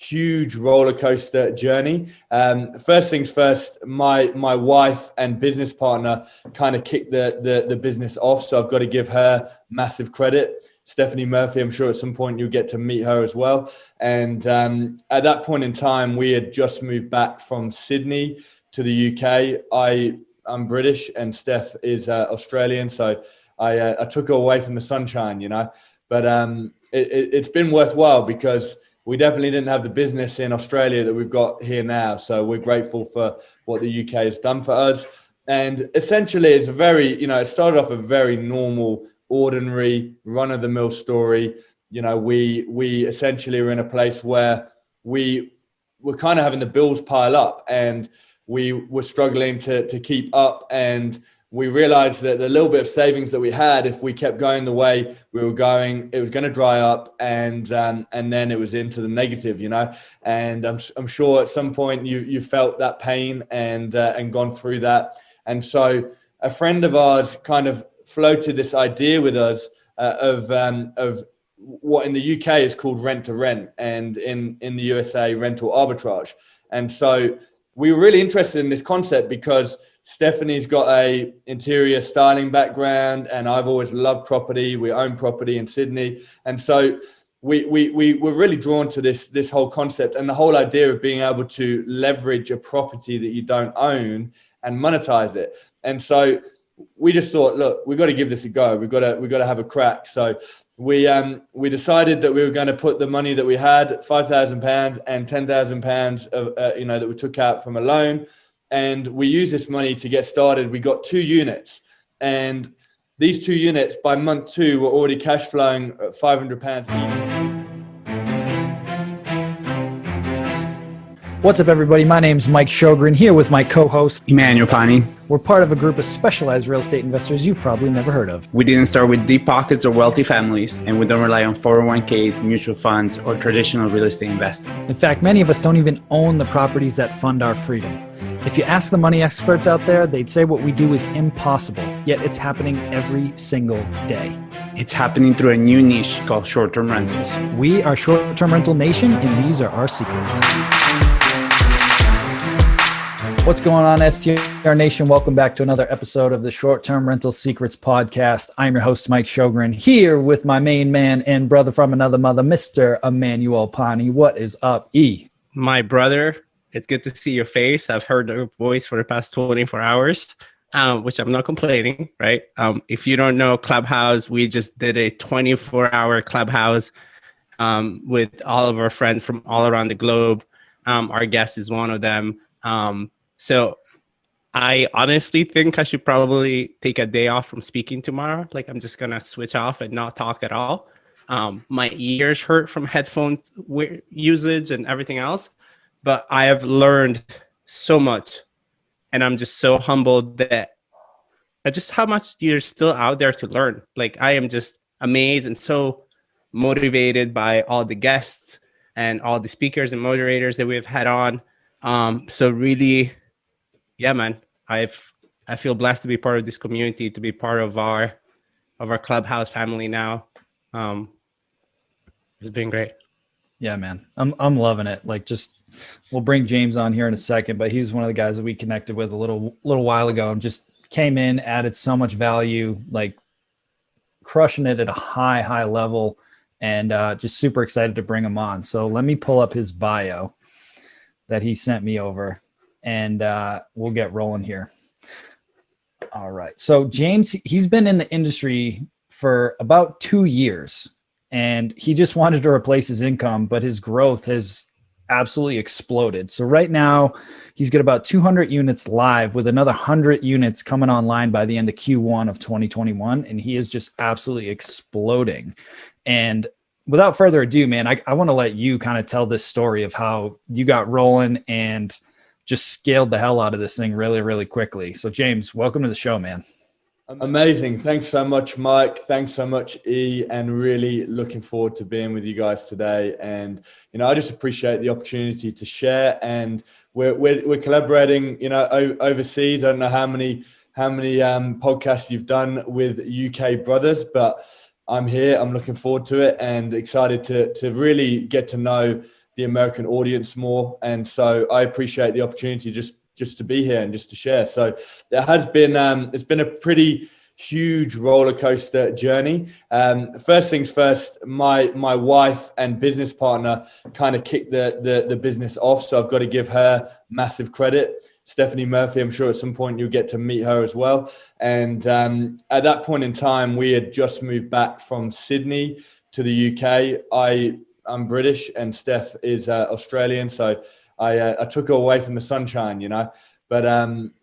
huge roller coaster journey. First things first, my wife and business partner kind of kicked the business off. So I've got to give her massive credit. Stephanie Murphy, I'm sure at some point you'll get to meet her as well. And at that point in time, we had just moved back from Sydney to the UK. I'm British and Steph is Australian. So I took her away from the sunshine, but it's been worthwhile because we definitely didn't have the business in Australia that we've got here now. So we're grateful for what the UK has done for us. And essentially it's it started off a very normal, ordinary, run-of-the-mill story. We essentially were in a place where we were kind of having the bills pile up and we were struggling to keep up, and we realized that the little bit of savings that we had, if we kept going the way we were going, it was going to dry up, and then it was into the negative, And I'm sure at some point you felt that pain and gone through that. And so a friend of ours kind of floated this idea with us of what in the UK is called rent to rent, and in the USA rental arbitrage. And so we were really interested in this concept because Stephanie's got a interior styling background and I've always loved property. We own property in Sydney. And so we were really drawn to this whole concept and the whole idea of being able to leverage a property that you don't own and monetize it. And so we just thought, look, we've got to give this a go. We've got to have a crack. So we decided that we were going to put the money that we had, £5,000 and £10,000 of that we took out from a loan, and we used this money to get started. We got 2 units, and these 2 units by month 2 were already cash flowing £500 each. What's up, everybody? My name's Mike Sjogren, here with my co-host Emmanuel Pani. We're part of a group of specialized real estate investors you've probably never heard of. We didn't start with deep pockets or wealthy families, and we don't rely on 401ks, mutual funds, or traditional real estate investing. In fact, many of us don't even own the properties that fund our freedom. If you ask the money experts out there, they'd say what we do is impossible, yet it's happening every single day. It's happening through a new niche called short-term rentals. We are Short-Term Rental Nation, and these are our secrets. What's going on, STR Nation? Welcome back to another episode of the Short-Term Rental Secrets podcast. I'm your host, Mike Sjogren, here with my main man and brother from another mother, Mr. Emmanuel Pani. What is up, E? My brother, it's good to see your face. I've heard your voice for the past 24 hours, which I'm not complaining, right? If you don't know Clubhouse, we just did a 24-hour Clubhouse with all of our friends from all around the globe. Our guest is one of them. So I honestly think I should probably take a day off from speaking tomorrow. Like, I'm just going to switch off and not talk at all. My ears hurt from headphones usage and everything else. But I have learned so much. And I'm just so humbled that just how much you're still out there to learn. Like, I am just amazed and so motivated by all the guests and all the speakers and moderators that we've had on. So really, yeah, man, I feel blessed to be part of this community, to be part of our Clubhouse family now. It's been great. Yeah, man, I'm loving it. Like, we'll bring James on here in a second, but he was one of the guys that we connected with a little while ago and just came in, added so much value, like crushing it at a high level, and just super excited to bring him on. So let me pull up his bio that he sent me over, and we'll get rolling here. All right. So James, he's been in the industry for about 2 years, and he just wanted to replace his income, but his growth has absolutely exploded. So right now he's got about 200 units live, with another 100 units coming online by the end of Q1 of 2021. And he is just absolutely exploding. And without further ado, man, I want to let you kind of tell this story of how you got rolling and just scaled the hell out of this thing really, really quickly. So James, welcome to the show, man. Amazing. Thanks so much, Mike. Thanks so much, E, and really looking forward to being with you guys today. And, I just appreciate the opportunity to share, and we're collaborating, overseas. I don't know how many podcasts you've done with UK brothers, but I'm here. I'm looking forward to it and excited to really get to know the American audience more. And so I appreciate the opportunity just to be here and just to share. So it has been, it's been a pretty huge roller coaster journey. First things first, my wife and business partner kind of kicked the business off. So I've got to give her massive credit. Stephanie Murphy, I'm sure at some point you'll get to meet her as well. And at that point in time, we had just moved back from Sydney to the UK. I'm British and Steph is Australian. So I took her away from the sunshine, you know, but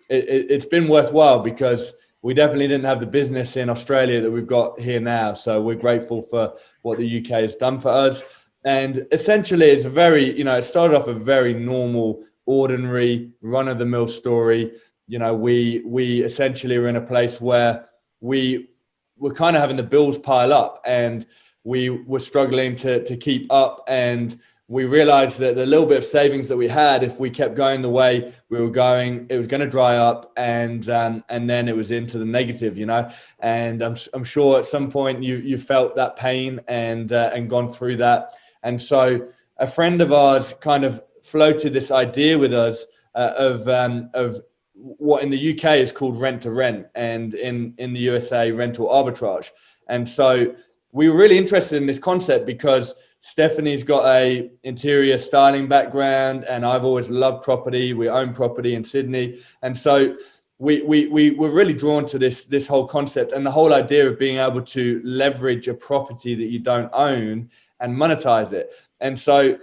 it's been worthwhile because we definitely didn't have the business in Australia that we've got here now. So we're grateful for what the UK has done for us. And essentially it's a very, you know, it started off a very normal, ordinary, run-of-the-mill story. You know, we essentially were in a place where we were kind of having the bills pile up and we were struggling to keep up, and we realized that the little bit of savings that we had, if we kept going the way we were going, it was going to dry up, and then it was into the negative, you know. And I'm sure at some point you felt that pain and gone through that. And so a friend of ours kind of floated this idea with us of what in the UK is called rent to rent, and in the USA rental arbitrage. And so we were really interested in this concept because Stephanie's got a interior styling background and I've always loved property. We own property in Sydney. And so we were really drawn to this whole concept and the whole idea of being able to leverage a property that you don't own and monetize it. And so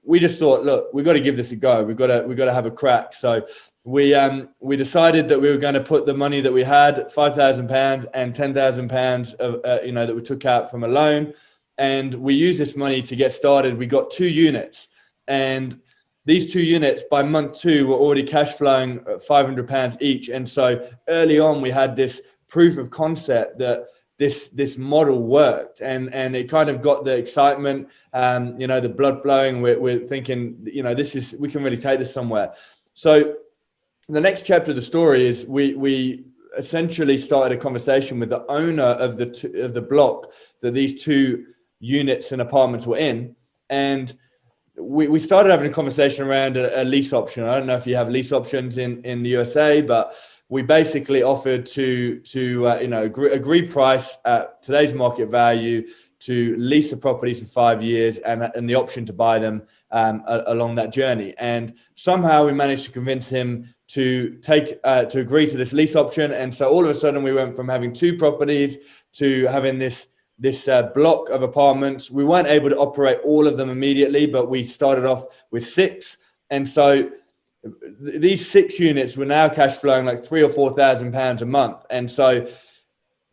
we just thought, look, we've got to give this a go. We've got to have a crack. So we decided that we were going to put the money that we had, £5,000 and £10,000 of that we took out from a loan, and we used this money to get started. We got 2 units, and these 2 units by month 2 were already cash flowing £500 each. And so early on, we had this proof of concept that this model worked, and it kind of got the excitement, the blood flowing. We're thinking, we can really take this somewhere. So the next chapter of the story is we essentially started a conversation with the owner of the block that these 2 units and apartments were in, and we started having a conversation around a lease option. I don't know if you have lease options in the USA, but we basically offered to agree price at today's market value to lease the properties for 5 years and the option to buy them along that journey. And somehow we managed to convince him to agree to this lease option. And so all of a sudden we went from having 2 properties to having this block of apartments. We weren't able to operate all of them immediately, but we started off with 6. And so these 6 units were now cash flowing like £3,000 or £4,000 a month. And so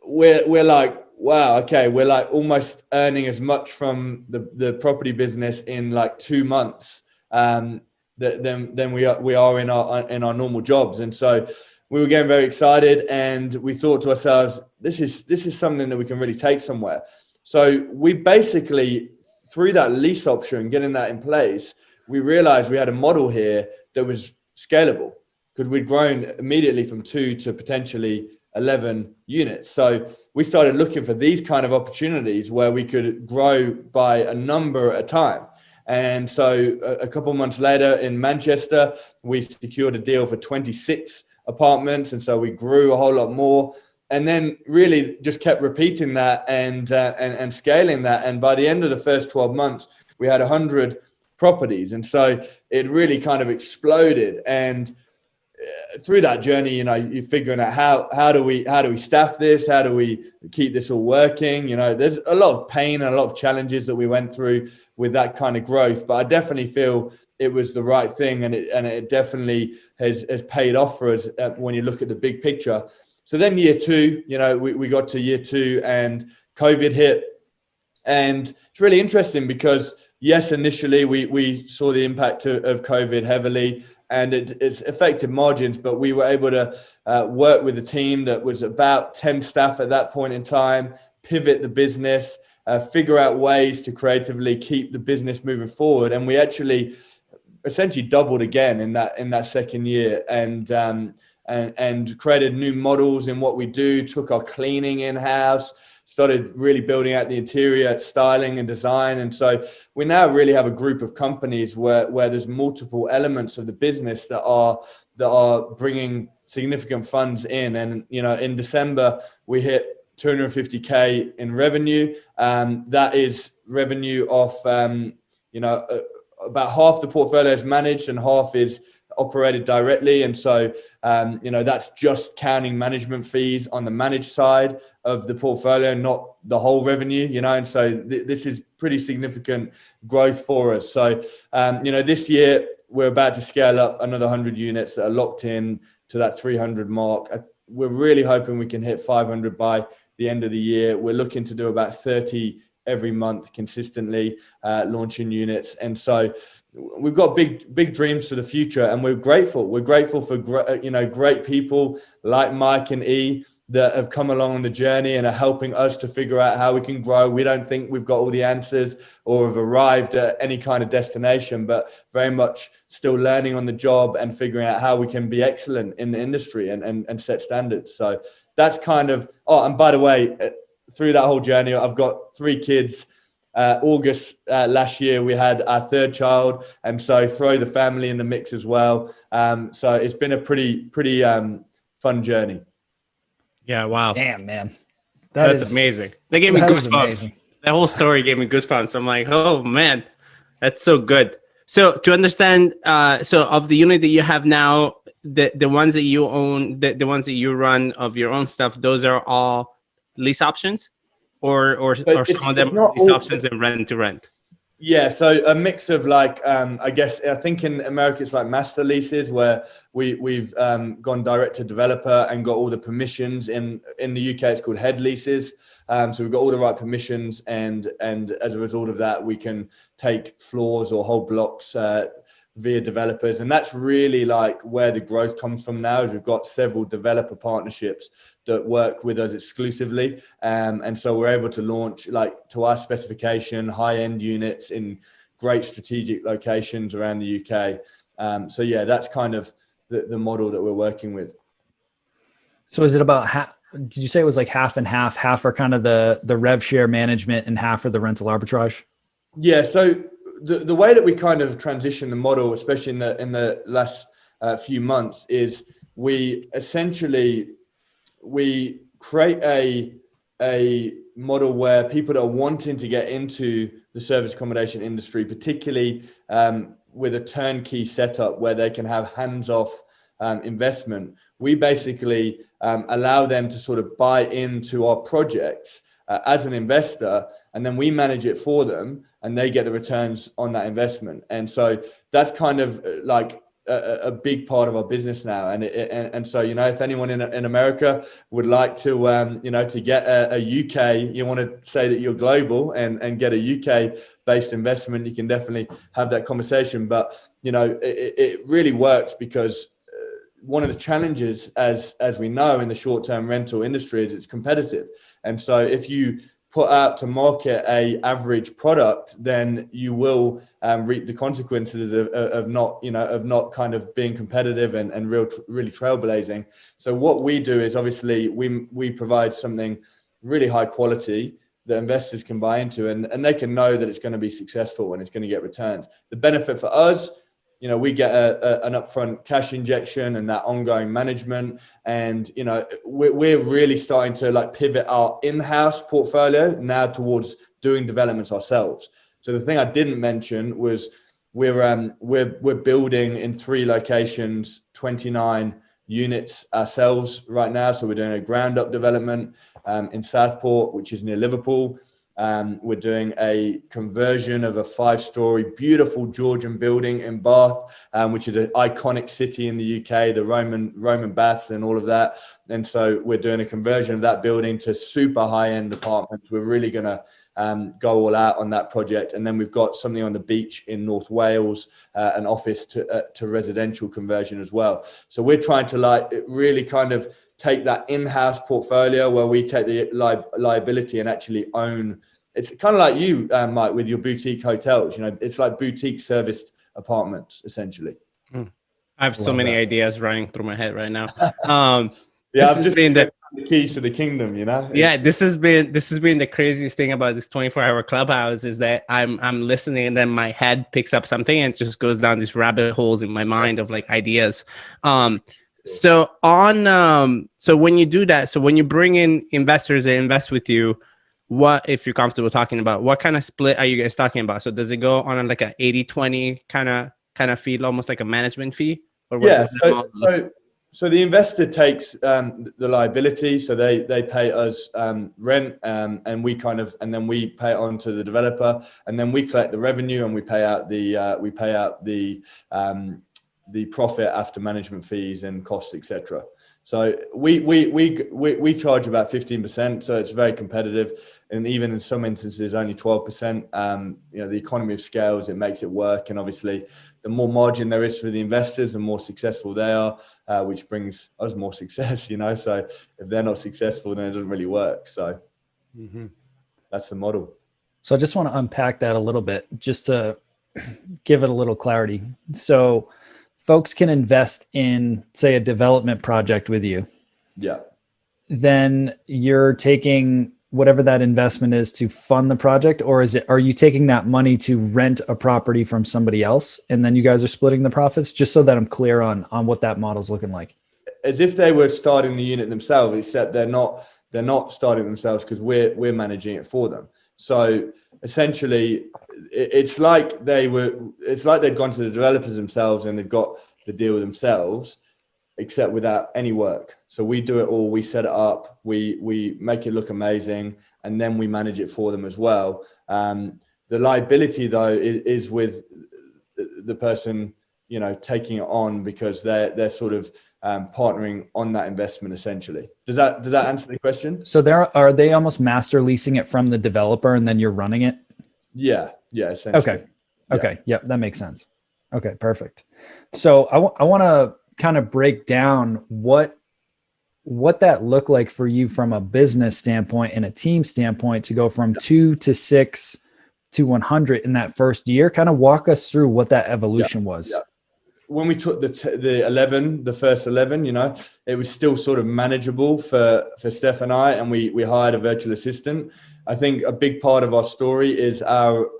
we're like, wow, okay, we're like almost earning as much from the property business in like 2 months than we are in our normal jobs. And so we were getting very excited, and we thought to ourselves, this is something that we can really take somewhere. So we basically, through that lease option, getting that in place, we realized we had a model here that was scalable because we'd grown immediately from 2 to potentially 11 units. So we started looking for these kind of opportunities where we could grow by a number at a time. And so a couple of months later in Manchester, we secured a deal for 26 apartments. And so we grew a whole lot more, and then really just kept repeating that and scaling that. And by the end of the first 12 months, we had 100 properties. And so it really kind of exploded. And through that journey, you're figuring out how do we staff this? How do we keep this all working? There's a lot of pain and a lot of challenges that we went through with that kind of growth, but I definitely feel it was the right thing, and it definitely has paid off for us when you look at the big picture. So then year 2, we got to year 2 and COVID hit, and it's really interesting because yes, initially we saw the impact of COVID heavily, and it's affected margins, but we were able to work with a team that was about 10 staff at that point in time, pivot the business, figure out ways to creatively keep the business moving forward. And we actually essentially doubled again in that second year, and created new models in what we do, took our cleaning in-house, started really building out the interior styling and design. And so we now really have a group of companies where there's multiple elements of the business that are bringing significant funds in. And, you know, in December, we hit 250K in revenue. That is revenue off, about half the portfolio is managed and half is operated directly. And so, that's just counting management fees on the managed side of the portfolio, not the whole revenue, and so this is pretty significant growth for us. So, this year we're about to scale up another 100 units that are locked in to that 300 mark. We're really hoping we can hit 500 by the end of the year. We're looking to do about 30 every month consistently, launching units. And so we've got big dreams for the future, and we're grateful. We're grateful for great people like Mike and E that have come along on the journey and are helping us to figure out how we can grow. We don't think we've got all the answers or have arrived at any kind of destination, but very much still learning on the job and figuring out how we can be excellent in the industry and set standards. So that's kind of, and by the way, through that whole journey, I've got 3 kids. August last year, we had our 3rd child, and so throw the family in the mix as well. So it's been a pretty fun journey. Yeah, wow. Damn, man. That's amazing. They gave me goosebumps. That whole story gave me goosebumps. I'm like, oh man, that's so good. So to understand, so of the unit that you have now, the ones that you own, the ones that you run of your own stuff, those are all lease options, or some of them lease options and rent to rent? Yeah, so a mix of like, I think in America it's like master leases where we've gone direct to developer and got all the permissions. In the UK it's called head leases. So we've got all the right permissions, and as a result of that we can take floors or whole blocks via developers. And that's really like where the growth comes from now, is we've got several developer partnerships that work with us exclusively. And so we're able to launch like to our specification, high-end units in great strategic locations around the UK. So yeah, that's kind of the model that we're working with. So is it about did you say it was like half and half? Half are kind of the rev share management and half are the rental arbitrage? Yeah. So the way that we kind of transition the model, especially in the last few months, is we create a model where people that are wanting to get into the service accommodation industry, particularly with a turnkey setup where they can have hands-off investment, we basically allow them to sort of buy into our projects as an investor, and then we manage it for them and they get the returns on that investment. And so that's kind of like a big part of our business now. And so, if anyone in America would like to, to get a UK, you want to say that you're global and get a UK based investment, you can definitely have that conversation. But, it really works because one of the challenges, as we know, in the short-term rental industry is it's competitive. And so if you put out to market a average product, then you will reap the consequences of not kind of being competitive and really trailblazing. So what we do is obviously we provide something really high quality that investors can buy into, and they can know that it's going to be successful and it's going to get returns. The benefit for us, we get an upfront cash injection and that ongoing management. And, we're really starting to like pivot our in-house portfolio now towards doing developments ourselves. So the thing I didn't mention was we're building in 3 locations, 29 units ourselves right now. So we're doing a ground up development in Southport, which is near Liverpool. We're doing a conversion of a 5-story beautiful Georgian building in Bath, which is an iconic city in the UK, the Roman baths and all of that. And so we're doing a conversion of that building to super high-end apartments. We're really going to go all out on that project. And then we've got something on the beach in North Wales, an office to residential conversion as well. So we're trying to like really kind of take that in-house portfolio where we take the liability and actually own. It's kind of like you, Mike, with your boutique hotels. It's like boutique serviced apartments, essentially. I have so many ideas running through my head right now. Yeah, I've just been the keys to the kingdom, you know? Yeah, this has been the craziest thing about this 24-hour clubhouse is that I'm listening and then my head picks up something and it just goes down these rabbit holes in my mind of like ideas. So when you do that, so when you bring in investors that invest with you, what, if you're comfortable talking about, what kind of split are you guys talking about? So does it go on like a 80-20 kind of fee, almost like a management fee? Or what? Yeah. So the investor takes the liability, so they pay us rent, and then we pay it on to the developer, and then we collect the revenue and we pay out the profit after management fees and costs, etc. So we charge about 15%, so it's very competitive, and even in some instances only 12%. The economy of scales, it makes it work, and obviously the more margin there is for the investors, the more successful they are, which brings us more success. So if they're not successful, then it doesn't really work. So that's the model. So I just want to unpack that a little bit, just to give it a little clarity. So folks can invest in, say, a development project with you. Yeah. Then you're taking whatever that investment is to fund the project, or are you taking that money to rent a property from somebody else and then you guys are splitting the profits? Just so that I'm clear on what that model's looking like. As if they were starting the unit themselves, except they're not starting themselves because we're managing it for them. So essentially it's like they'd gone to the developers themselves and they've got the deal themselves, except without any work. So we do it all, we set it up, we make it look amazing, and then we manage it for them as well. The liability though is with the person, taking it on, because they're sort of partnering on that investment essentially. Does that answer the question? So are they almost master leasing it from the developer and then you're running it? Yeah, essentially. Okay. Yep, that makes sense. Okay, perfect. So I want to kind of break down what that looked like for you from a business standpoint and a team standpoint to go from 2 to 6 to 100 in that first year. Kind of walk us through what that evolution was. Yeah. When we took the first 11, it was still sort of manageable for Steph and I, and we hired a virtual assistant. I think a big part of our story is our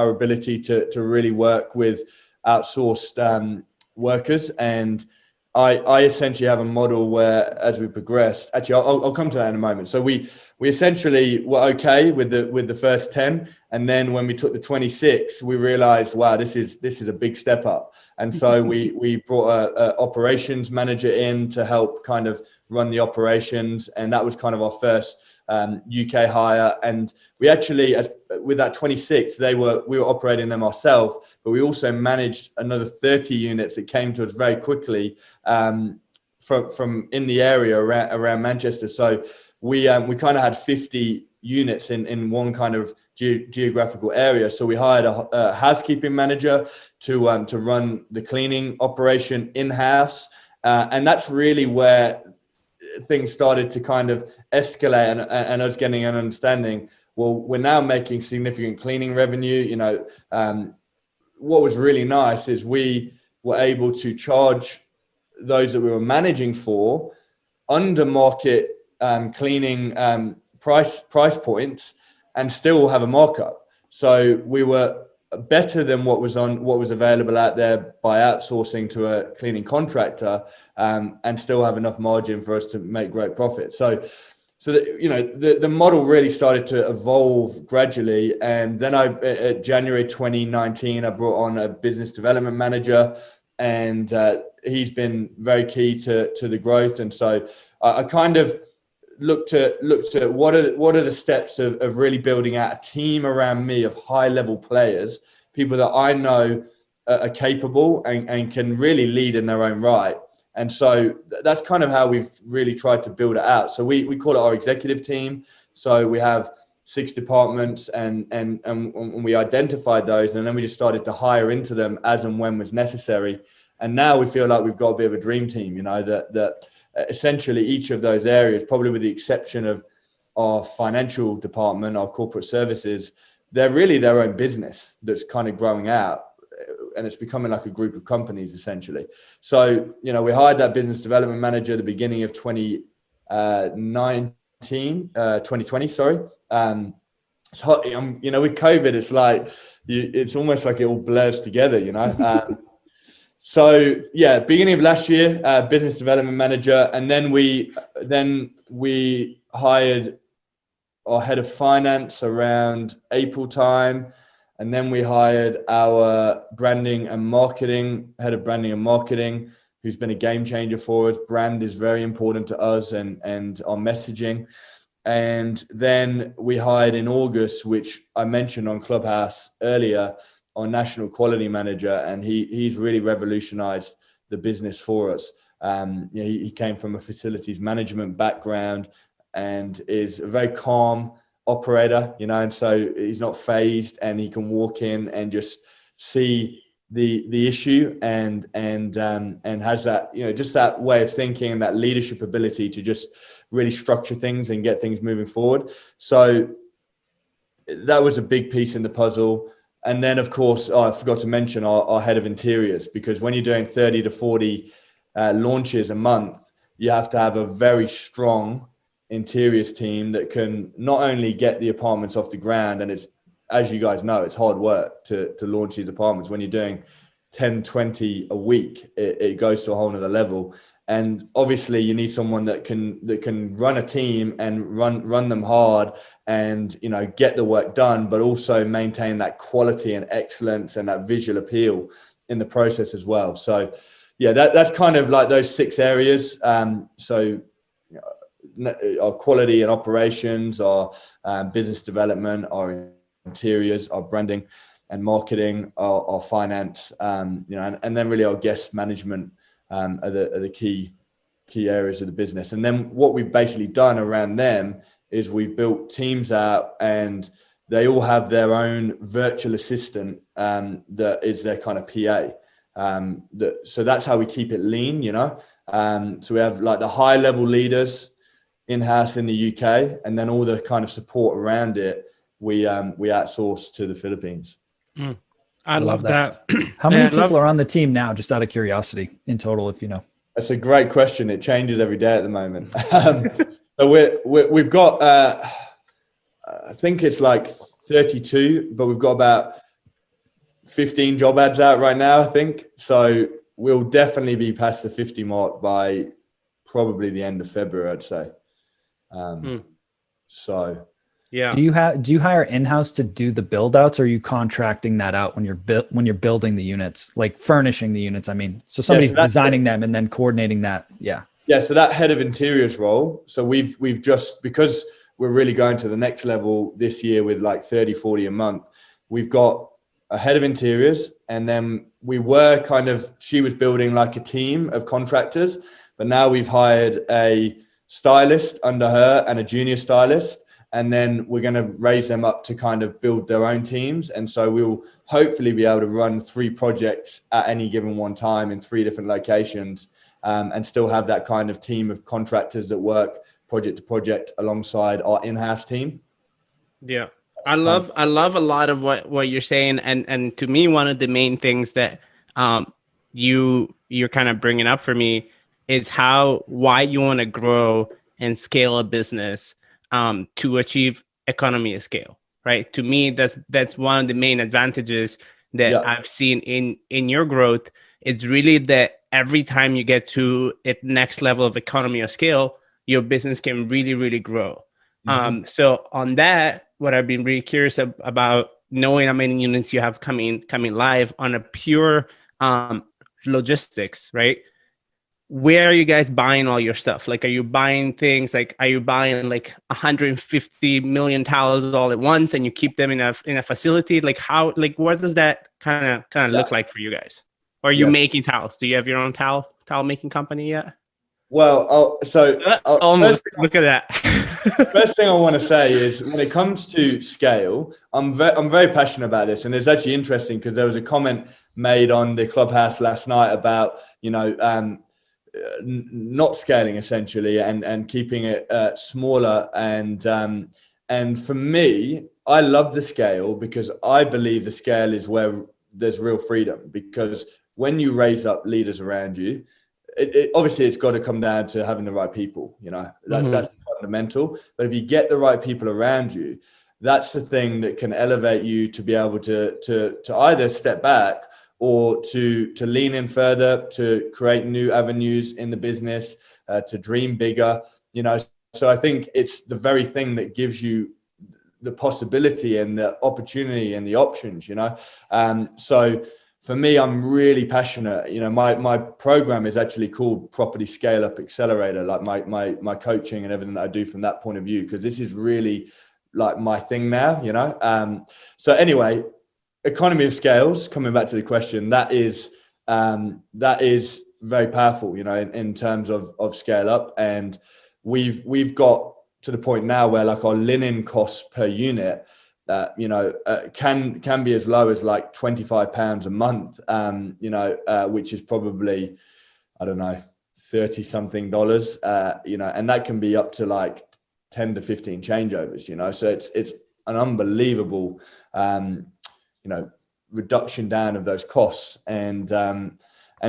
ability to really work with outsourced workers. And I essentially have a model where, as we progressed, actually I'll come to that in a moment. So we essentially were okay with the first 10, and then when we took the 26, we realized, wow, this is a big step up. And so we brought a operations manager in to help kind of run the operations, and that was kind of our first UK hire. And we actually, with that 26, we were operating them ourselves, but we also managed another 30 units that came to us very quickly from in the area around Manchester. So we kind of had 50 units in one kind of geographical area. So we hired a housekeeping manager to run the cleaning operation in-house, and that's really where things started to kind of escalate, and us getting an understanding. Well, we're now making significant cleaning revenue. What was really nice is we were able to charge those that we were managing for under market cleaning price points and still have a markup. So we were better than what was available out there by outsourcing to a cleaning contractor, and still have enough margin for us to make great profit. So the model really started to evolve gradually. And then at January 2019, I brought on a business development manager, and he's been very key to the growth. And so I kind of looked at what are the steps of really building out a team around me of high level players, people that I know are capable and can really lead in their own right. And so that's kind of how we've really tried to build it out. So we call it our executive team. So we have 6 departments, and we identified those, and then we just started to hire into them as and when was necessary. And now we feel like we've got a bit of a dream team, that essentially each of those areas, probably with the exception of our financial department, our corporate services, they're really their own business that's kind of growing out, and it's becoming like a group of companies essentially. So, we hired that business development manager at the beginning of 20 2020, sorry. It's hot. You know, with COVID, it's like it's almost like it all blurs together, you know. So yeah, beginning of last year, business development manager, and then we hired our head of finance around April time, and then we hired our branding and marketing head of branding and marketing, who's been a game changer for us. Brand is very important to us and our messaging. And then we hired in August, which I mentioned on Clubhouse earlier, our national quality manager, and he's really revolutionized the business for us. He came from a facilities management background and is a very calm operator, you know, and so he's not phased, and he can walk in and just see the issue and has that, you know, just that way of thinking and that leadership ability to just really structure things and get things moving forward. So that was a big piece in the puzzle. And then, of course, I forgot to mention our head of interiors, because when you're doing 30 to 40 launches a month, you have to have a very strong interiors team that can not only get the apartments off the ground, and it's, as you guys know, it's hard work to launch these apartments. When you're doing 10, 20 a week, it goes to a whole nother level. And obviously you need someone that can run a team and run them hard and, you know, get the work done, but also maintain that quality and excellence and that visual appeal in the process as well. So yeah, that's kind of like those 6 areas. So our quality and operations, our business development, our interiors, our branding and marketing, our finance, you know, and then really our guest management are the key areas of the business. And then what we've basically done around them is we've built teams out, and they all have their own virtual assistant that is their kind of PA. So that's how we keep it lean, you know. So we have like the high level leaders in-house in the UK, and then all the kind of support around it we outsource to the Philippines. I love that. How many people are on the team now, just out of curiosity, in total, if you know? That's a great question. It changes every day at the moment. So we've got, I think it's like 32, but we've got about 15 job ads out right now, I think. So we'll definitely be past the 50 mark by probably the end of February, I'd say. So yeah. Do you hire in-house to do the build outs, or are you contracting that out when you're building the units, like furnishing the units? I mean, so somebody's designing them and then coordinating that. Yeah. Yeah. So that head of interiors role. So we've just, because we're really going to the next level this year with like 30, 40 a month, we've got a head of interiors, and then she was building like a team of contractors, but now we've hired a stylist under her and a junior stylist. And then we're going to raise them up to kind of build their own teams. And so we'll hopefully be able to run 3 projects at any given one time in 3 different locations, and still have that kind of team of contractors that work project to project alongside our in-house team. Yeah. I love a lot of what you're saying. And to me, one of the main things that you're kind of bringing up for me is why you want to grow and scale a business to achieve economy of scale, right? To me, that's one of the main advantages that I've seen in your growth. It's really that every time you get to a next level of economy of scale, your business can really, really grow. So on that, what I've been really curious about, knowing how many units you have coming live on a pure logistics, right? Where are you guys buying all your stuff? Like, are you buying things like, are you buying like 150 million towels all at once and you keep them in a facility? Like what does that kind of look like for you guys? Or are you making towels? Do you have your own towel making company yet? Well, almost. Look at that. First thing I want to say is, when it comes to scale, I'm very passionate about this. And it's actually interesting because there was a comment made on the Clubhouse last night about, you know, not scaling essentially and keeping it smaller. And for me, I love the scale because I believe the scale is where there's real freedom, because when you raise up leaders around you, obviously it's got to come down to having the right people, you know, that's fundamental. But if you get the right people around you, that's the thing that can elevate you to be able to either step back or to lean in further, to create new avenues in the business, to dream bigger, you know. So I think it's the very thing that gives you the possibility and the opportunity and the options, you know. So for me, I'm really passionate. You know, my program is actually called Property Scale Up Accelerator, like my coaching and everything that I do from that point of view, because this is really like my thing now, you know. So anyway, economy of scales, coming back to the question, that is very powerful, you know, in terms of scale up. And we've got to the point now where like our linen costs per unit, you know, can be as low as like £25 a month, you know, which is probably, I don't know, 30 something dollars, you know, and that can be up to like 10 to 15 changeovers, you know. So it's an unbelievable, you know, reduction down of those costs. And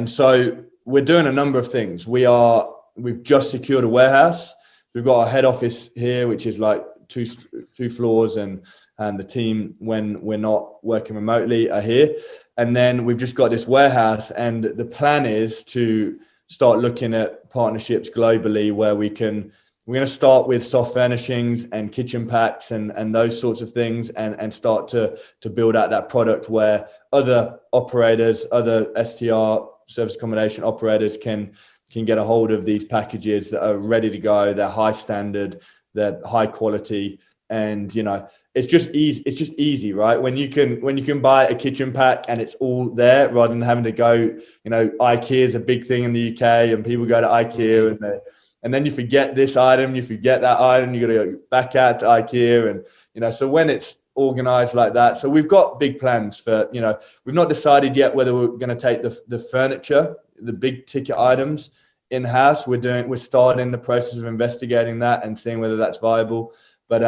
so we're doing a number of things. We've just secured a warehouse. We've got our head office here, which is like two floors, and the team, when we're not working remotely, are here. And then we've just got this warehouse, and the plan is to start looking at partnerships globally where we're going to start with soft furnishings and kitchen packs and those sorts of things, and start to build out that product where other operators, other STR, service accommodation operators can get a hold of these packages that are ready to go. They're high standard, they're high quality, and you know, it's just easy. It's just easy, right? When you can buy a kitchen pack and it's all there, rather than having to go, you know, IKEA is a big thing in the UK, and people go to IKEA and then you forget this item, you forget that item, you got to go back out to IKEA, and you know, so when it's organized like that. So we've got big plans for, you know, we've not decided yet whether we're going to take the furniture, the big ticket items in-house. We're starting the process of investigating that and seeing whether that's viable. But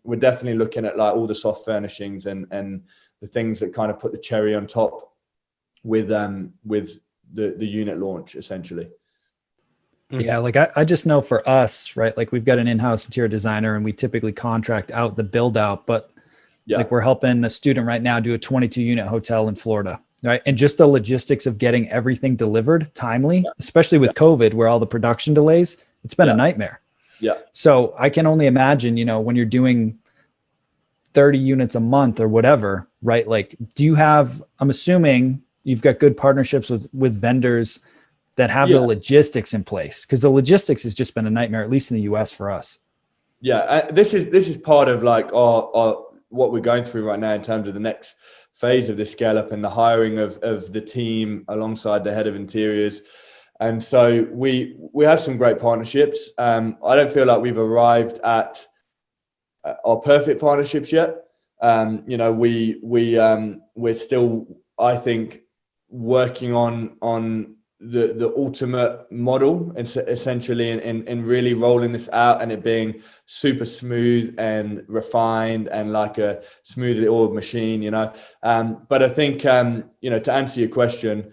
we're definitely looking at like all the soft furnishings and the things that kind of put the cherry on top with the unit launch, essentially. Yeah, like I just know for us, right, like we've got an in-house interior designer and we typically contract out the build out, but like we're helping a student right now do a 22 unit hotel in Florida, right? And just the logistics of getting everything delivered timely, especially with COVID, where all the production delays, it's been a nightmare. Yeah. So I can only imagine, you know, when you're doing 30 units a month or whatever, right? Like, I'm assuming you've got good partnerships with vendors that have the logistics in place, because the logistics has just been a nightmare, at least in the US for us. Yeah. This is part of like our what we're going through right now in terms of the next phase of this scale up and the hiring of the team alongside the head of interiors. And so we have some great partnerships. I don't feel like we've arrived at our perfect partnerships yet. You know, we're still, I think, working on the ultimate model, essentially, and really rolling this out and it being super smooth and refined and like a smoothly oiled machine, you know. But I think, you know, to answer your question,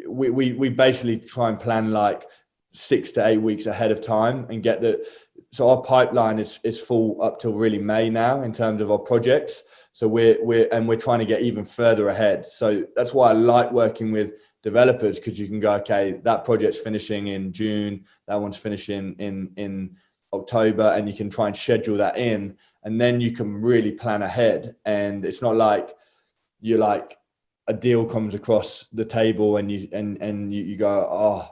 we basically try and plan like 6 to 8 weeks ahead of time and so our pipeline is full up till really May now in terms of our projects. So we're trying to get even further ahead. So that's why I like working with developers, because you can go, okay, that project's finishing in June, that one's finishing in October, and you can try and schedule that in, and then you can really plan ahead. And it's not like you're like a deal comes across the table and you go, oh,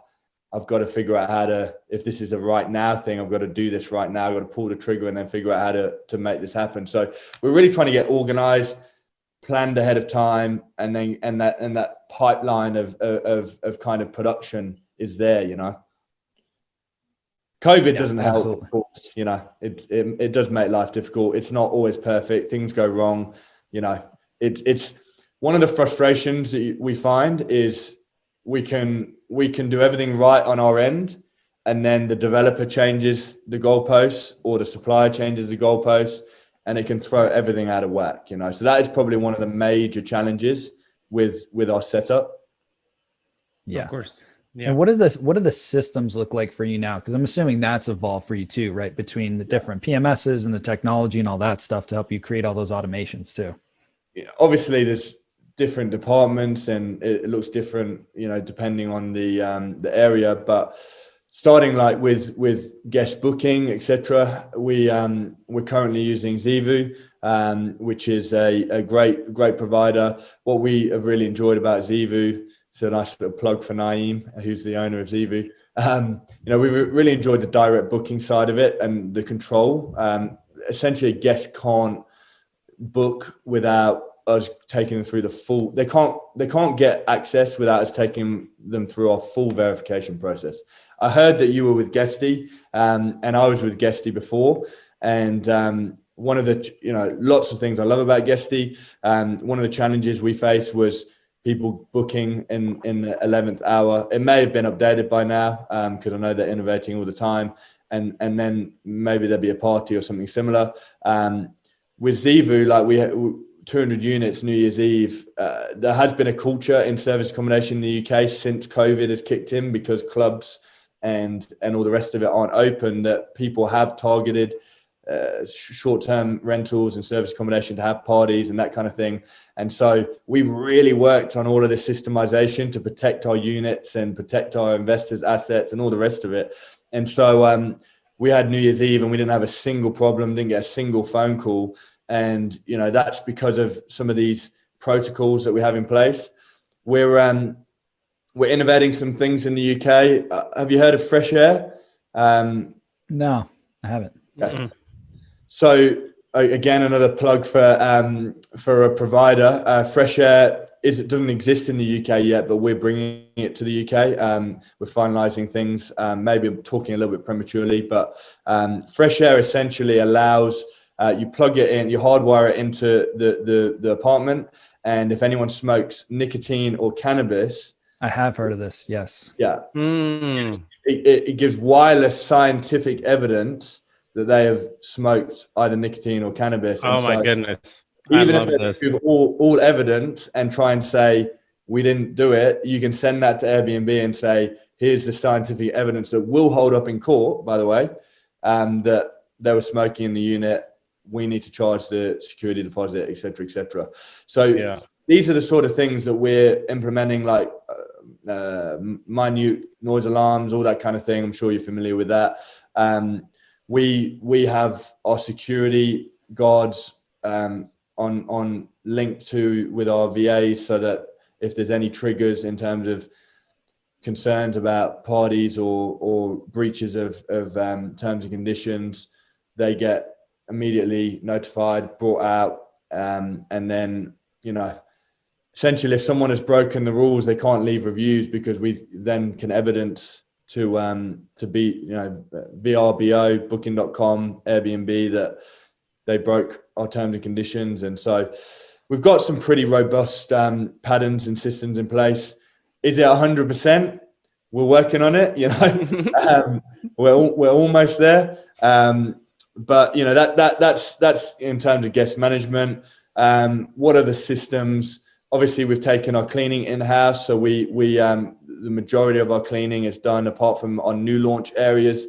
I've got to figure out how to, if this is a right now thing, I've got to do this right now. I've got to pull the trigger and then figure out how to make this happen. So we're really trying to get organized, planned ahead of time, and that pipeline of kind of production is there, you know. COVID doesn't help, of course, you know. It does make life difficult. It's not always perfect. Things go wrong, you know. It's one of the frustrations that we find is we can do everything right on our end, and then the developer changes the goalposts or the supplier changes the goalposts, and it can throw everything out of whack, you know. So that is probably one of the major challenges with our setup. Yeah, of course. Yeah. And what do the systems look like for you now? Because I'm assuming that's evolved for you too, right? Between the different PMSs and the technology and all that stuff to help you create all those automations too. Obviously there's different departments and it looks different, depending on the area, but starting like with guest booking, etc. We're currently using Zevu, which is a great provider. What we have really enjoyed about Zevu, it's a nice little plug for Naeem, who's the owner of Zevu. We've really enjoyed the direct booking side of it and the control. Essentially, a guest can't book without us taking them through the full. They can't get access without us taking them through our full verification process. I heard that you were with Guesty, and I was with Guesty before. And one of the lots of things I love about Guesty. One of the challenges we faced was people booking in the 11th hour. It may have been updated by now because I know they're innovating all the time. And then maybe there'll be a party or something similar. With Zevu, like we had 200 units New Year's Eve. There has been a culture in service accommodation in the UK since COVID has kicked in, because clubs and all the rest of it aren't open, that people have targeted short-term rentals and service accommodation to have parties and that kind of thing. And so we've really worked on all of this systemization to protect our units and protect our investors' assets and all the rest of it. And so we had New Year's Eve and we didn't have a single problem, didn't get a single phone call. And, that's because of some of these protocols that we have in place. We're innovating some things in the UK. Have you heard of Fresh Air? No, I haven't. Okay. So again, another plug for a provider. Fresh Air doesn't exist in the UK yet, but we're bringing it to the UK. We're finalising things. Maybe I'm talking a little bit prematurely, but Fresh Air essentially allows you plug it in, you hardwire it into the apartment, and if anyone smokes nicotine or cannabis. I have heard of this. Yes. Yeah. It gives wireless scientific evidence that they have smoked either nicotine or cannabis. Oh my goodness. Even if they prove all evidence and try and say we didn't do it, you can send that to Airbnb and say, here's the scientific evidence that will hold up in court, by the way, that they were smoking in the unit. We need to charge the security deposit, et cetera, et cetera. So these are the sort of things that we're implementing, like minute noise alarms, all that kind of thing. I'm sure you're familiar with that. We have our security guards on linked to with our VAs, so that if there's any triggers in terms of concerns about parties or breaches of terms and conditions, they get immediately notified, brought out, and then essentially if someone has broken the rules, they can't leave reviews, because we then can evidence to be VRBO, Booking.com, Airbnb, that they broke our terms and conditions. And so we've got some pretty robust patterns and systems in place. Is it 100%? We're working on it. We're almost there. But that's in terms of guest management. What are the systems? Obviously, we've taken our cleaning in-house, so we the majority of our cleaning is done, apart from our new launch areas,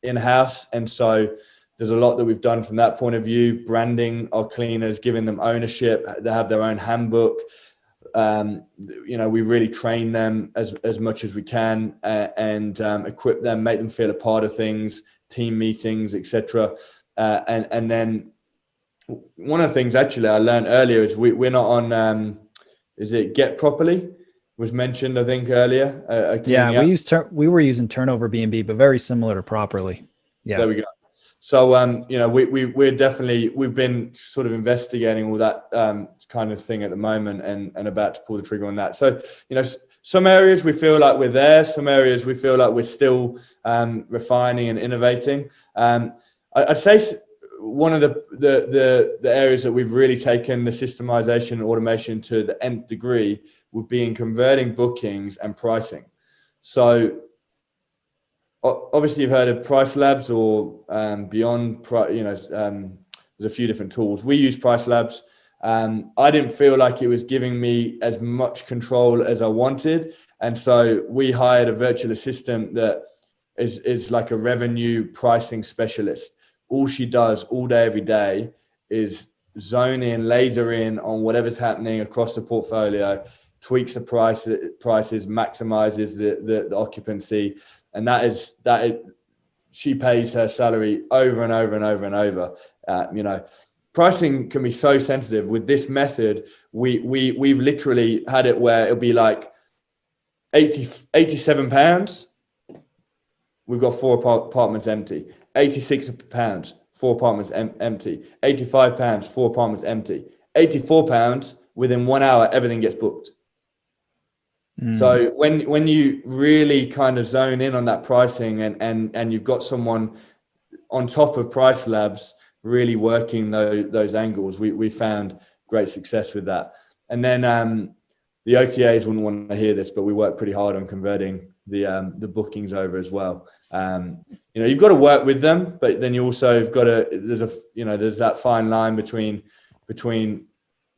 in-house. And so there's a lot that we've done from that point of view, branding our cleaners, giving them ownership. They have their own handbook. We really train them as much as we can, and equip them, make them feel a part of things, team meetings, etc. And then one of the things actually I learned earlier is we're not on. Is it Get Properly? Was mentioned, I think, earlier. We were using Turnover B&B, but very similar to Properly. Yeah. There we go. So we've been sort of investigating all that kind of thing at the moment, and about to pull the trigger on that. So some areas we feel like we're there, some areas we feel like we're still refining and innovating. I'd say one of the areas that we've really taken the systemization and automation to the nth degree would be in converting bookings and pricing. So obviously you've heard of Price Labs or Beyond. There's a few different tools. We use Price Labs. I didn't feel like it was giving me as much control as I wanted. And so we hired a virtual assistant that is like a revenue pricing specialist. All she does all day, every day is zone in, laser in on whatever's happening across the portfolio, tweaks the prices, maximizes the occupancy. And that is, she pays her salary over and over and over and over. Pricing can be so sensitive. With this method, we've literally had it where it'll be like 87 pounds. We've got 4 apartments empty. 86 pounds, 4 apartments empty. 85 pounds, 4 apartments empty. 84 pounds, within 1 hour, everything gets booked. So when you really kind of zone in on that pricing and you've got someone on top of Price Labs really working those angles, we found great success with that. And then the OTAs wouldn't want to hear this, but we worked pretty hard on converting the bookings over as well. You've got to work with them, but then you also have got to, there's that fine line between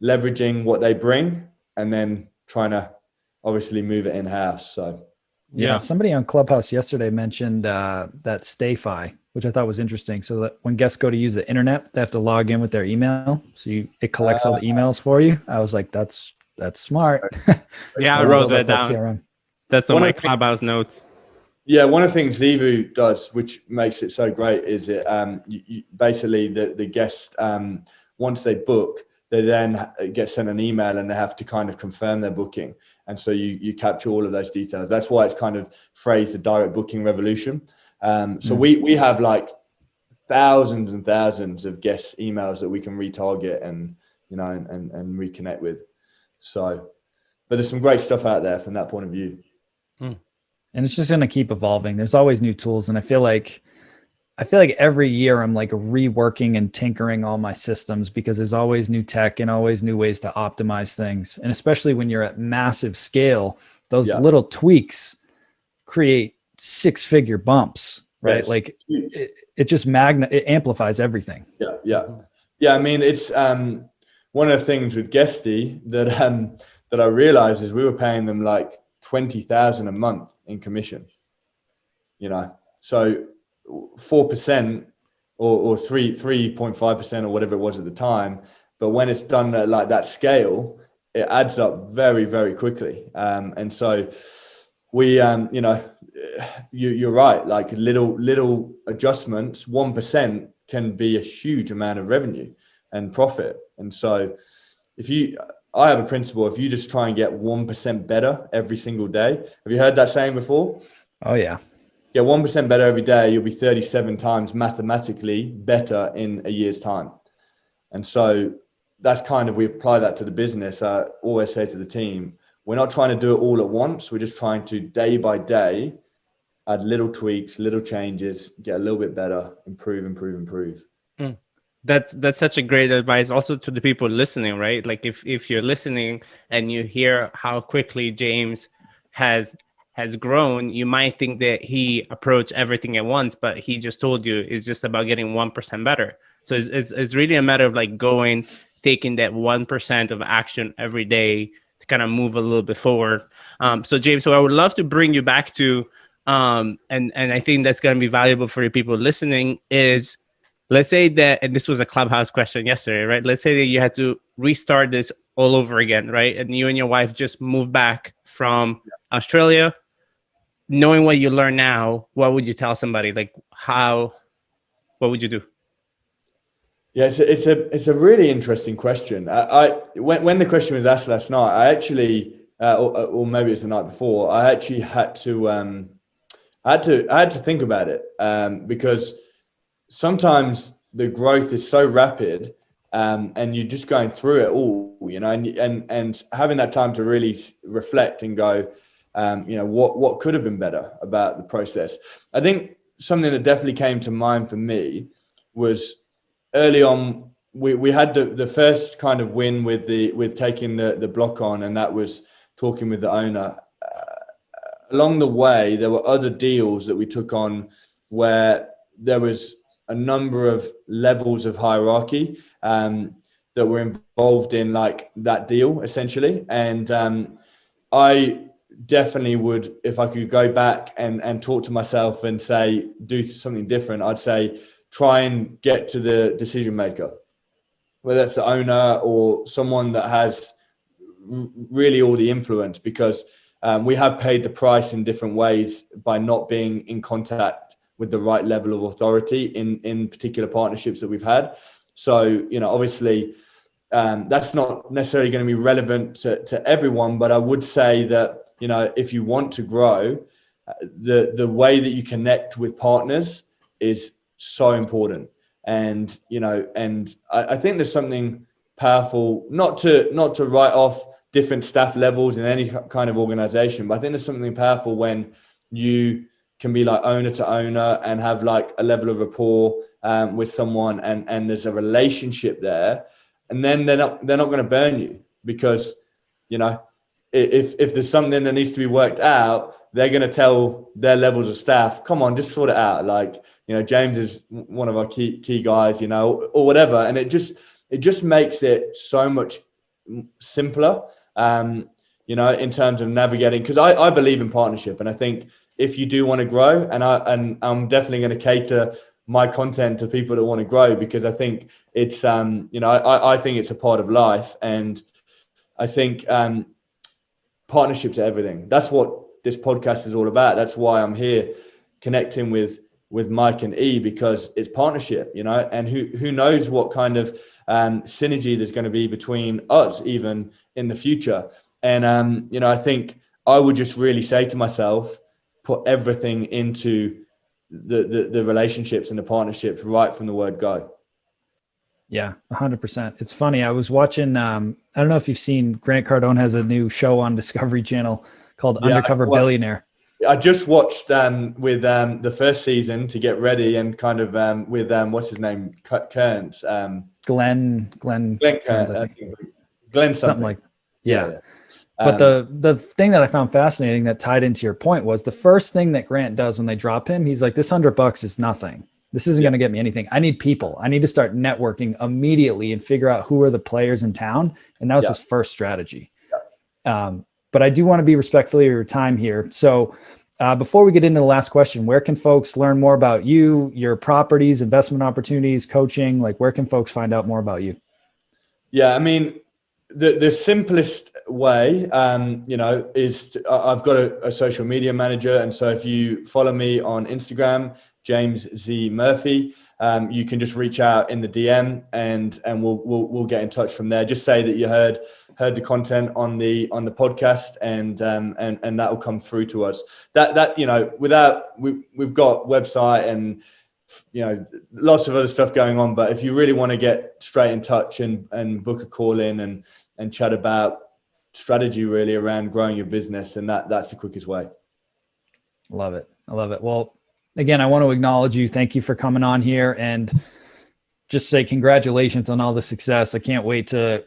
leveraging what they bring and then trying to obviously move it in-house. So yeah, somebody on Clubhouse yesterday mentioned that StayFi, which I thought was interesting. So that when guests go to use the internet, they have to log in with their email. So it collects all the emails for you. I was like, that's smart. Yeah, I wrote that down. CRM. That's on my Clubhouse notes. Yeah, one of the things Zevu does, which makes it so great, is it basically the guest, once they book, they then get sent an email and they have to kind of confirm their booking. And so you capture all of those details. That's why it's kind of phrased the direct booking revolution. So we have like thousands and thousands of guest emails that we can retarget and reconnect with. So, but there's some great stuff out there from that point of view. And it's just going to keep evolving. There's always new tools. And I feel like every year I'm like reworking and tinkering all my systems because there's always new tech and always new ways to optimize things. And especially when you're at massive scale, those little tweaks create 6-figure bumps, right? Yes. Like it just it amplifies everything. Yeah. I mean, it's one of the things with Guesty that I realized is we were paying them like 20,000 a month in commission, so 4% or 3.5% or whatever it was at the time. But when it's done at like that scale, it adds up very, very quickly. And so we, you're right. Like little adjustments, 1% can be a huge amount of revenue and profit. And so I have a principle, if you just try and get 1% better every single day. Have you heard that saying before? Oh yeah. Get 1% better every day, you'll be 37 times mathematically better in a year's time. And so that's kind of, we apply that to the business. I always say to the team, we're not trying to do it all at once. We're just trying to day by day, add little tweaks, little changes, get a little bit better, improve. That's such a great advice also to the people listening, right? Like if you're listening and you hear how quickly James has grown, you might think that he approached everything at once, but he just told you it's just about getting 1% better. So it's really a matter of like taking that 1% of action every day to kind of move a little bit forward. So James, so I would love to bring you back to, and I think that's going to be valuable for the people listening is, let's say that, and this was a Clubhouse question yesterday, right? Let's say that you had to restart this all over again, right? And you and your wife just moved back from Australia. Knowing what you learn now, what would you tell somebody? Like what would you do? Yeah, it's a really interesting question. When the question was asked last night, I actually, or maybe it's the night before, I actually had to think about it because sometimes the growth is so rapid and you're just going through it all, and having that time to really reflect and go, what could have been better about the process. I think something that definitely came to mind for me was early on, we had the first kind of win with taking the block on, and that was talking with the owner. Along the way, there were other deals that we took on where there was a number of levels of hierarchy. that were involved in like that deal essentially. And I definitely would, if I could go back and talk to myself and say, do something different, I'd say, try and get to the decision maker, whether that's the owner or someone that has really all the influence, because we have paid the price in different ways by not being in contact with the right level of authority in particular partnerships that we've had. So, obviously that's not necessarily going to be relevant to everyone, but I would say that, if you want to grow, the way that you connect with partners is so important. And, and I think there's something powerful, not to write off different staff levels in any kind of organization, but I think there's something powerful when you can be like owner to owner and have like a level of rapport with someone, and there's a relationship there, and then they're not going to burn you, because, if there's something that needs to be worked out, they're going to tell their levels of staff, come on, just sort it out. Like, James is one of our key guys, or whatever. And it just makes it so much simpler, in terms of navigating, because I believe in partnership. And I think if you do want to grow, and I'm definitely going to cater my content to people that want to grow, because I think it's, I think it's a part of life. And I think partnerships are everything. That's what this podcast is all about. That's why I'm here connecting with Mike and E, because it's partnership, and who knows what kind of synergy there's going to be between us even in the future. And, I think I would just really say to myself, put everything into the relationships and the partnerships right from the word go. Yeah, 100%. It's funny. I was watching, I don't know if you've seen, Grant Cardone has a new show on Discovery Channel called Undercover Billionaire. I just watched with the first season to get ready, and kind of with what's his name, Kearns, Glenn Kearns, I think. Glenn something like yeah. But the thing that I found fascinating that tied into your point was the first thing that Grant does when they drop him, he's like, this $100 is nothing. This isn't going to get me anything. I need people. I need to start networking immediately and figure out who are the players in town. And that was his first strategy. But I do want to be respectful of your time here. So before we get into the last question, where can folks learn more about you, your properties, investment opportunities, coaching? Like, where can folks find out more about you? Yeah, I mean, the simplest way, is I've got a social media manager. And so if you follow me on Instagram, James Z Murphy, you can just reach out in the DM and we'll get in touch from there. Just say that you heard the content on the podcast, and that will come through to us. That we've got website and lots of other stuff going on, but if you really want to get straight in touch and book a call in and chat about strategy really around growing your business, and that's the quickest way. Love it. I love it. Well, again, I want to acknowledge you. Thank you for coming on here, and just say congratulations on all the success. I can't wait to,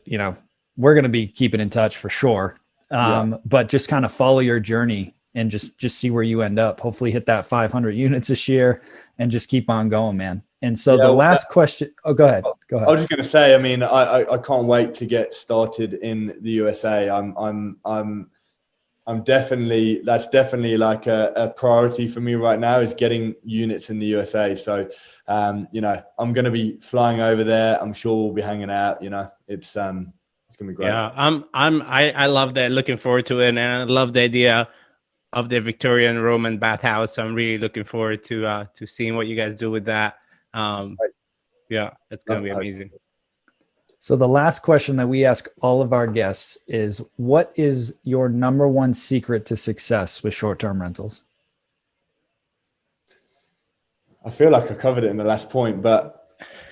we're going to be keeping in touch for sure. But just kind of follow your journey and just see where you end up. Hopefully hit that 500 units this year and just keep on going, man. And so the last question, go ahead. I was just going to say, I mean, I can't wait to get started in the USA. That's definitely like a priority for me right now, is getting units in the USA. So, I'm going to be flying over there. I'm sure we'll be hanging out, it's going to be great. Yeah. I love that. Looking forward to it. And I love the idea of the Victorian Roman bathhouse. I'm really looking forward to seeing what you guys do with that. Yeah, it's going to be amazing. So the last question that we ask all of our guests is, what is your number one secret to success with short-term rentals? I feel like I covered it in the last point, but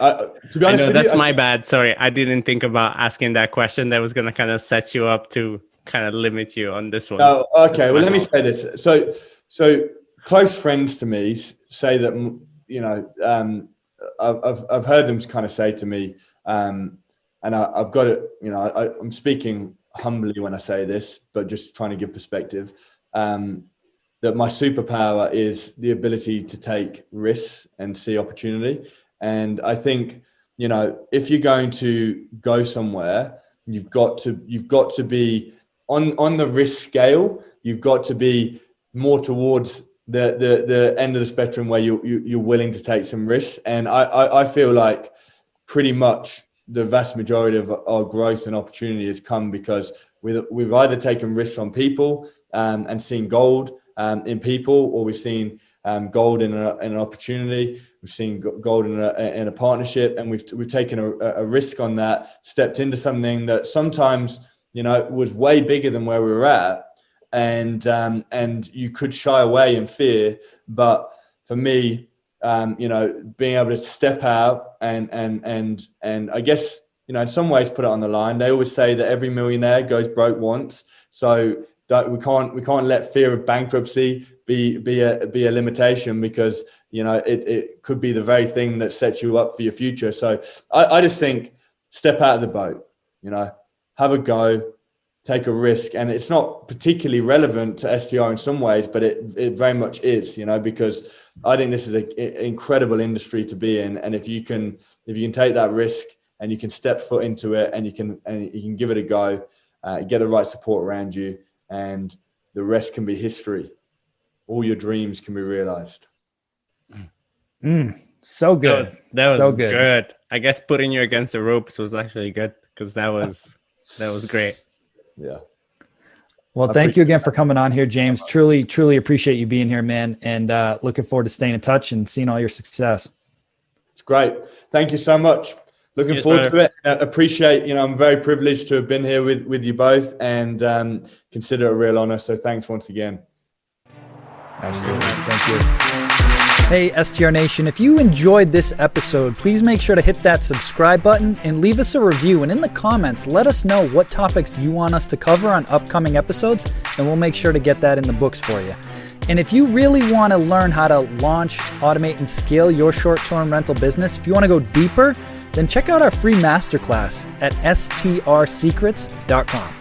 to be honest with that's you, my bad. Sorry, I didn't think about asking that question. That was going to kind of set you up to kind of limit you on this one. Oh, okay. Well, let me say this. So close friends to me say that, I've heard them kind of say to me, and I've got it, I'm speaking humbly when I say this, but just trying to give perspective, that my superpower is the ability to take risks and see opportunity. And I think, you know, if you're going to go somewhere, you've got to be on the risk scale. You've got to be more towards the end of the spectrum where you're willing to take some risks. And I feel like pretty much the vast majority of our growth and opportunity has come because we've either taken risks on people and seen gold in people, or we've seen gold in an opportunity. We've seen gold in a partnership, and we've taken a risk on that, stepped into something that sometimes, you know, was way bigger than where we were at, and you could shy away in fear. But for me, you know, being able to step out and I guess, you know, in some ways put it on the line. They always say that every millionaire goes broke once, so that we can't let fear of bankruptcy be a limitation, because, you know, it could be the very thing that sets you up for your future. So I just think step out of the boat, you know, have a go, take a risk. And it's not particularly relevant to STR in some ways, but it very much is, you know, because I think this is an incredible industry to be in. And if you can take that risk and you can step foot into it, and you can give it a go, get the right support around you, and the rest can be history. All your dreams can be realized. So good. That was so good. I guess putting you against the ropes was actually good, because that was great. Yeah. Well, thank you again for coming on here, James. Truly, truly appreciate you being here, man. And looking forward to staying in touch and seeing all your success. It's great. Thank you so much. Looking forward to it. Appreciate, you know, I'm very privileged to have been here with you both, and consider it a real honor. So thanks once again. Absolutely. Thank you. Hey, STR Nation, if you enjoyed this episode, please make sure to hit that subscribe button and leave us a review. And in the comments, let us know what topics you want us to cover on upcoming episodes, and we'll make sure to get that in the books for you. And if you really want to learn how to launch, automate, and scale your short-term rental business, if you want to go deeper, then check out our free masterclass at strsecrets.com.